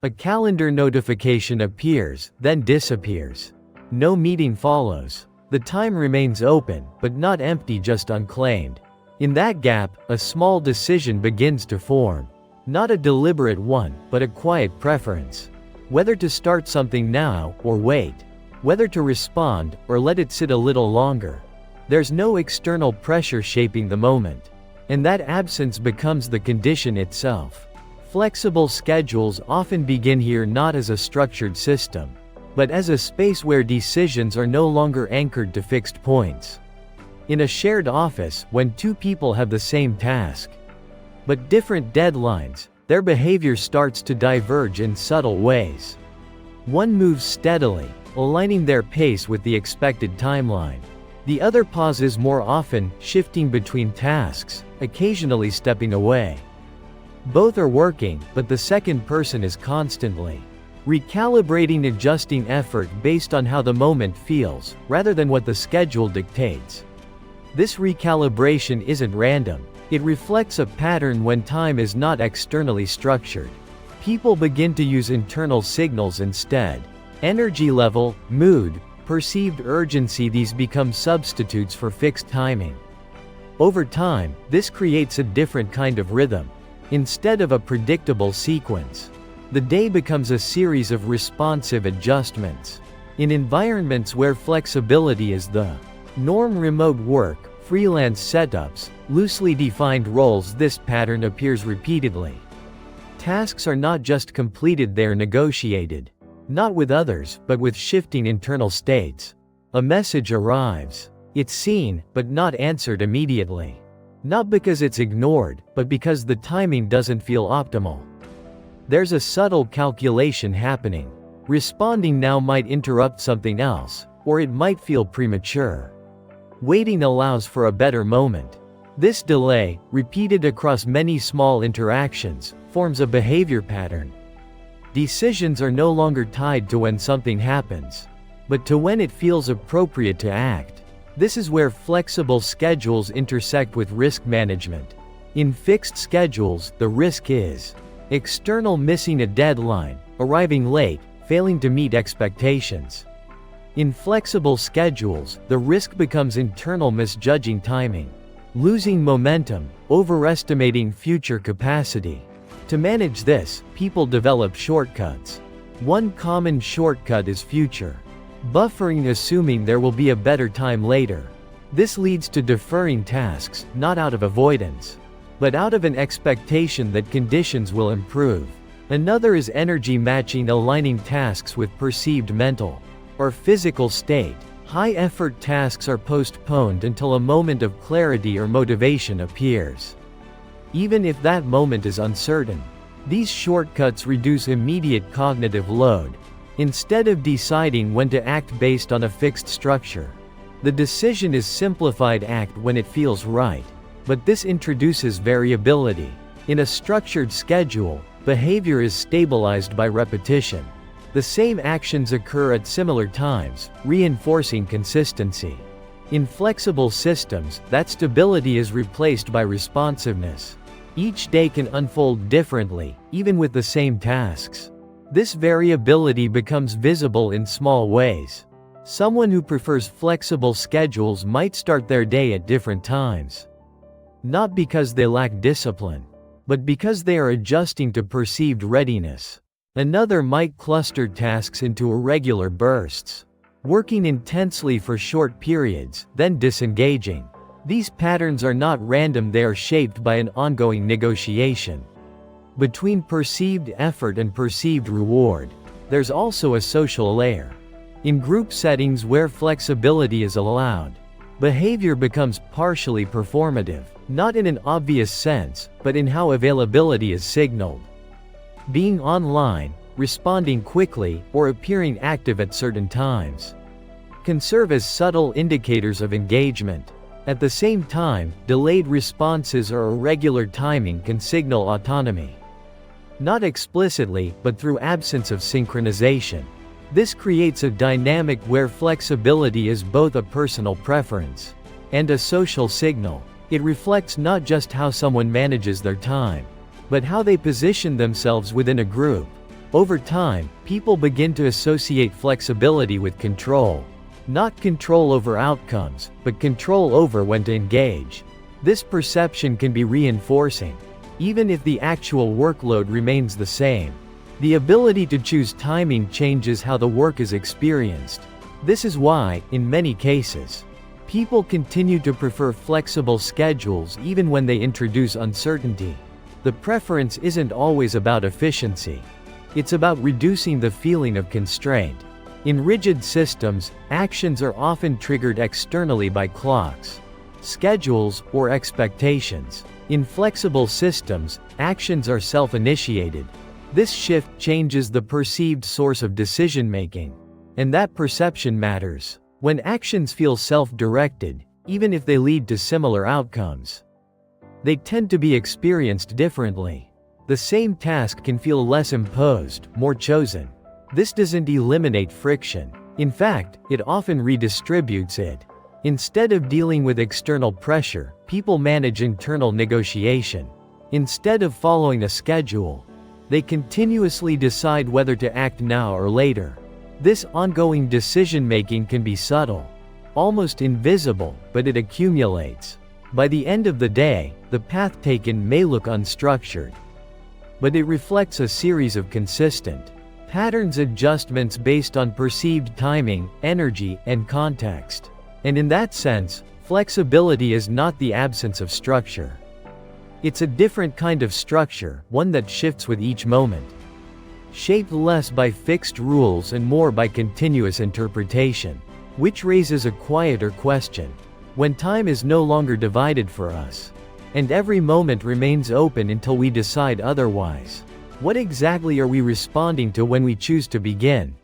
A calendar notification appears, then disappears. No meeting follows. The time remains open, but not empty, just unclaimed. In that gap, a small decision begins to form. Not a deliberate one, but a quiet preference. Whether to start something now, or wait. Whether to respond, or let it sit a little longer. There's no external pressure shaping the moment. And that absence becomes the condition itself. Flexible schedules often begin here, not as a structured system, but as a space where decisions are no longer anchored to fixed points. In a shared office, when two people have the same task, but different deadlines, their behavior starts to diverge in subtle ways. One moves steadily, aligning their pace with the expected timeline. The other pauses more often, shifting between tasks, occasionally stepping away. Both are working, but the second person is constantly recalibrating, adjusting effort based on how the moment feels, rather than what the schedule dictates. This recalibration isn't random. It reflects a pattern when time is not externally structured. People begin to use internal signals instead. Energy level, mood, perceived urgency, these become substitutes for fixed timing. Over time, this creates a different kind of rhythm. Instead of a predictable sequence, the day becomes a series of responsive adjustments. In environments where flexibility is the norm, remote work, freelance setups, loosely defined roles, this pattern appears repeatedly. Tasks are not just completed, they are negotiated. Not with others, but with shifting internal states. A message arrives. It's seen, but not answered immediately. Not because it's ignored, but because the timing doesn't feel optimal. There's a subtle calculation happening. Responding now might interrupt something else, or it might feel premature. Waiting allows for a better moment. This delay, repeated across many small interactions, forms a behavior pattern. Decisions are no longer tied to when something happens, but to when it feels appropriate to act. This is where flexible schedules intersect with risk management. In fixed schedules, the risk is external: missing a deadline, arriving late, failing to meet expectations. In flexible schedules, the risk becomes internal: misjudging timing, losing momentum, overestimating future capacity. To manage this, people develop shortcuts. One common shortcut is future buffering, assuming there will be a better time later. This leads to deferring tasks, not out of avoidance, but out of an expectation that conditions will improve. Another is energy matching, aligning tasks with perceived mental or physical state. High-effort tasks are postponed until a moment of clarity or motivation appears, even if that moment is uncertain. These shortcuts reduce immediate cognitive load. Instead of deciding when to act based on a fixed structure, the decision is simplified: act when it feels right. But this introduces variability. In a structured schedule, behavior is stabilized by repetition. The same actions occur at similar times, reinforcing consistency. In flexible systems, that stability is replaced by responsiveness. Each day can unfold differently, even with the same tasks. This variability becomes visible in small ways. Someone who prefers flexible schedules might start their day at different times. Not because they lack discipline, but because they are adjusting to perceived readiness. Another might cluster tasks into irregular bursts, working intensely for short periods, then disengaging. These patterns are not random, they are shaped by an ongoing negotiation between perceived effort and perceived reward. There's also a social layer. In group settings where flexibility is allowed, behavior becomes partially performative, not in an obvious sense, but in how availability is signaled. Being online, responding quickly, or appearing active at certain times can serve as subtle indicators of engagement. At the same time, delayed responses or irregular timing can signal autonomy. Not explicitly, but through absence of synchronization. This creates a dynamic where flexibility is both a personal preference and a social signal. It reflects not just how someone manages their time, but how they position themselves within a group. Over time, people begin to associate flexibility with control. Not control over outcomes, but control over when to engage. This perception can be reinforcing, even if the actual workload remains the same. The ability to choose timing changes how the work is experienced. This is why, in many cases, people continue to prefer flexible schedules even when they introduce uncertainty. The preference isn't always about efficiency. It's about reducing the feeling of constraint. In rigid systems, actions are often triggered externally by clocks, schedules, or expectations. In flexible systems, actions are self-initiated. This shift changes the perceived source of decision-making. And that perception matters. When actions feel self-directed, even if they lead to similar outcomes, they tend to be experienced differently. The same task can feel less imposed, more chosen. This doesn't eliminate friction. In fact, it often redistributes it. Instead of dealing with external pressure, people manage internal negotiation. Instead of following a schedule, they continuously decide whether to act now or later. This ongoing decision-making can be subtle, almost invisible, but it accumulates. By the end of the day, the path taken may look unstructured, but it reflects a series of consistent patterns, adjustments based on perceived timing, energy, and context. And in that sense, flexibility is not the absence of structure. It's a different kind of structure, one that shifts with each moment, shaped less by fixed rules and more by continuous interpretation. Which raises a quieter question. When time is no longer divided for us, and every moment remains open until we decide otherwise, what exactly are we responding to when we choose to begin?